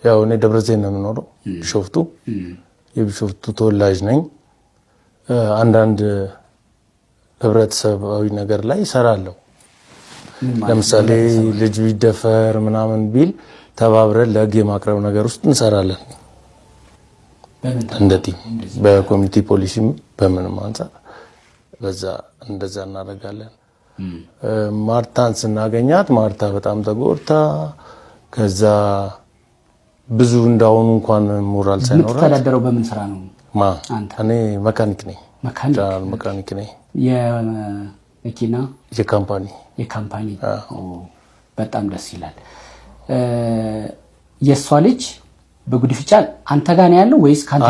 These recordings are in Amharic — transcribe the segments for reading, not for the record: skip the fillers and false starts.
ያው እኔ ደብረዘይት ነው የምኖረው ቢሾፍቱ የቢሾፍቱ ተወላጅ ነኝ አንዳንድ ህብረተሰባዊ ነገር ላይ ሰራለሁ ለምሳሌ ልጅ ቢደፈር ምናምን ቢል ተባብረን ለህግ የማቅረብ ነገር ውስጥ እንሰራለን እንደቲ በኮሚኒቲ ፖሊሲም በምንም አንፃር በዛ እንደዛ እናደርጋለን ማርታን ስናገኛት ማርታ በጣም ተጎድታ ከዛ ብዙ እንዳውኑ እንኳን ሞራል ሳይኖር ተዳደረው በምን ስራ ነው አንተ እኔ መካኒክ ነኝ መካኒክ ነኝ የመኪና የካምፓኒ በጣም ደስ ይላል የሷ ልጅ በጉዲፍቻ አንተ ጋር ነው ያለው ወይስ ካንተ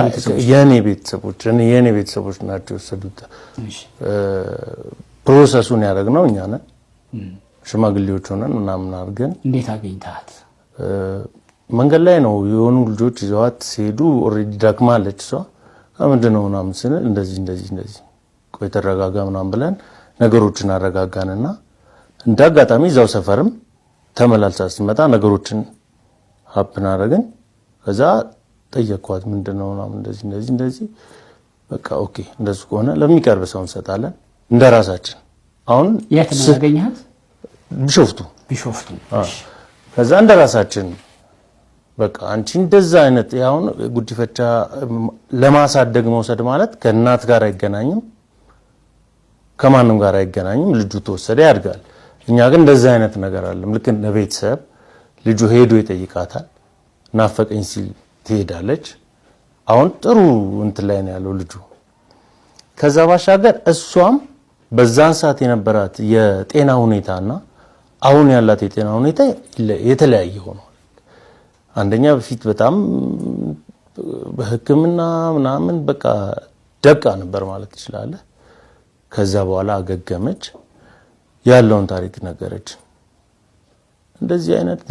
ቤተሰቦች የኔ ቤተሰቦች ናቸው ወሰዱት ፕሮሰሱን ያደረግነው እኛ ነን ሽማግሌዎች ሆነን ምናምን አድርገን እንዴት አገኝታት መንገድ ላይ ነው የሆኑ ልጆች ይዘዋት ሲሄዱ ኦሬዲ ዳክማለች እሷ ምንድነው ምናምን ስንል እንደዚህ ቆይ ተረጋጋ ምናምን ብለን ነገሮችን አረጋጋንና እንዳጋጣሚ እዛው ሰፈርም ተመላልሳ ስትመጣ ነገሮችን ሀፕን አደረግን ከዛ ጠየቅኳት ምንድነው ምናምን እንደዚህ በቃ ኦኬ እንደሱ ከሆነ ለሚቀርብ ሰው እንሰጣለን እንደራሳችን አሁን የት ነው ያገኘሃት ቢሾፍቱ ከዛ እንደራሳችን በቃ አንቺ እንደዛ አይነት ያውን ጉዲፈቻ ለማሳደግ መውሰድ ማለት ከእናት ጋር አይገናኝም ከማንም ጋር አይገናኝም ልጁ ተወሰደ ያድጋል እኛ ግን እንደዛ አይነት ነገር አለም ልክ እንደ ቤተሰብ ልጁ ሄዶ ይጠይቃታል ናፈቀኝ ሲል ትሄዳለች አሁን ጥሩ እንትን ላይ ነው ያለው ልጁ ከዛ ባሻገር እሷም በዛን ሰዓት የነበራት የጤና ሁኔታና አሁን ያላት የጤና ሁኔታ የተለያየ ሆኗል አንደኛ በፊት በጣም በህክምና ምናምን በቃ ደቃ ነበር ማለት ይችላል ከዛ በኋላ አገገመች ያለውን ታሪክ ነገረች እንደዚህ አይነት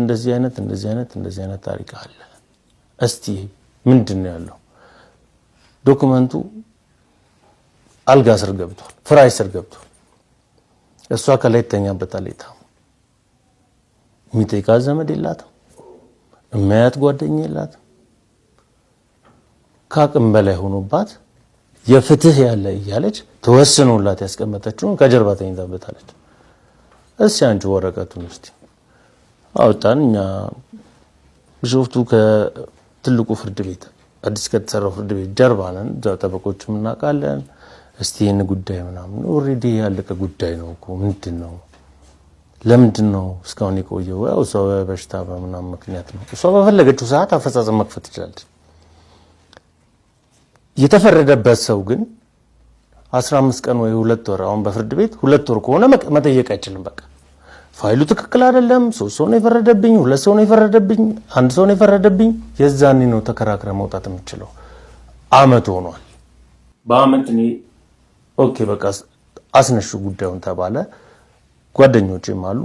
ታሪክ አለ እስቲ ምንድነው ያለው ዶክመንቱ አልጋ ስር ገብቷል ፍራሽ ስር ገብቷል እሷ ከላይ ተኛበታለች የሚጠይቃት ዘመድ የላትም የሚያያት ጓደኛ የላትም ካቅም በላይ ሆኖባት የፍትህ ያለ እያለች ተወስኖላት ያስቀመጠችውን ከጀርባ ተኝታበታለች እሺ አንቺ ወረቀቱን እስቲ አውጣን እኛ ቢሾፍቱ ከትልቁ ፍርድ ቤት አዲስ ከተሰራው ፍርድ ቤት ጀርባ ነን ጠበቆችም እናውቃለን እስቲ የነ ጉዳይ ምናምን ኦሬዲ ያለቀ ጉዳይ ነው እኮ ምንድነው ለምንድነው እስካሁን የቆየው ያው ሰው በሽታ በምናምን ምክንያት ነው እሷ በፈለገችው ሰዓት አፈጻጸም መክፈት ይችላል የተፈረደበት ሰው ግን 15 ቀን ወይ 2 ወር አሁን በፍርድ ቤት 2 ወር ከሆነ መጠየቅ አይችልም በቃ ፋይሉ ትክክል አይደለም 3 ሰው ነው የፈረደብኝ 2 ሰው ነው የፈረደብኝ 1 ሰው ነው የፈረደብኝ የዛኔ ነው ተከራክረ መውጣት የምችለው አመት ሆኗል በአመት ነው ኦኬ በቃ አስነሹ ጉዳዩን ተባለ ጓደኞቼም አሉ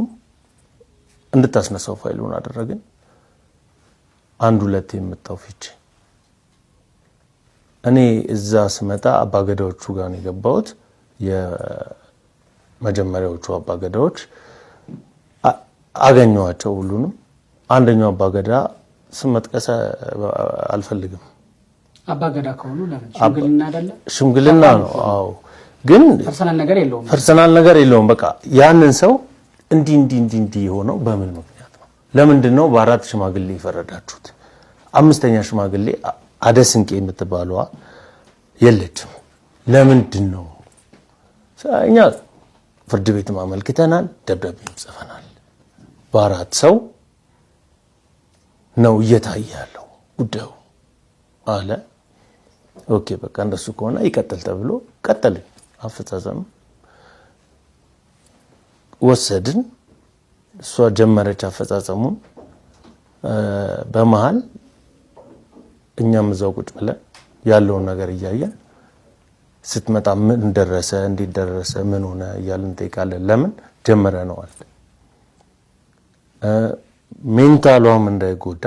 እንድታስነሳው ፋይሉን አደረግን አንድ ሁለት የመጣው ፍቺ እኔ እዛ ስመጣ አባገዳዎቹ ጋር ነው የገባሁት የመጀመሪያዎቹ አባገዳዎች አገኘዋቸው ሁሉንም አንደኛው አባገዳ ስመጥቀስ አልፈልግም አባገዳ ከሆኑ ለምን ሽምግልና አይደለ ሽምግልና ነው አዎ ግን ፐርሰናል ነገር የለውም በቃ ያንን ሰው እንዲ ሆነው በምን ምክንያት ነው ለምንድነው በአራት ሽማግሌ ይፈረዳችሁት አምስተኛ ሽማግሌ አደስንቄ የምትባለዋ የለችም ለምንድነው እኛ ፍርድ ቤት ማመልክተናል ደብዳቤም ጽፈናል በአራት ሰው ነው እየታያለው ጉዳዩ አለ ኦኬ በቃ እንደሱ ከሆነ ይቀጥል ተብሎ ቀጠለ አፈጻጸም ወሰድን እሷ ጀመረች አፈጻጸሙን በመሃል እኛም እዛው ቁጭ ብለን ያለውን ነገር እያየን ስትመጣ ምን እንደደረሰ እንዴት ደረሰ ምን ሆነ እያልን ጠይቃለን ለምን ጀመረነዋል ሜንታሏም እንዳይጎዳ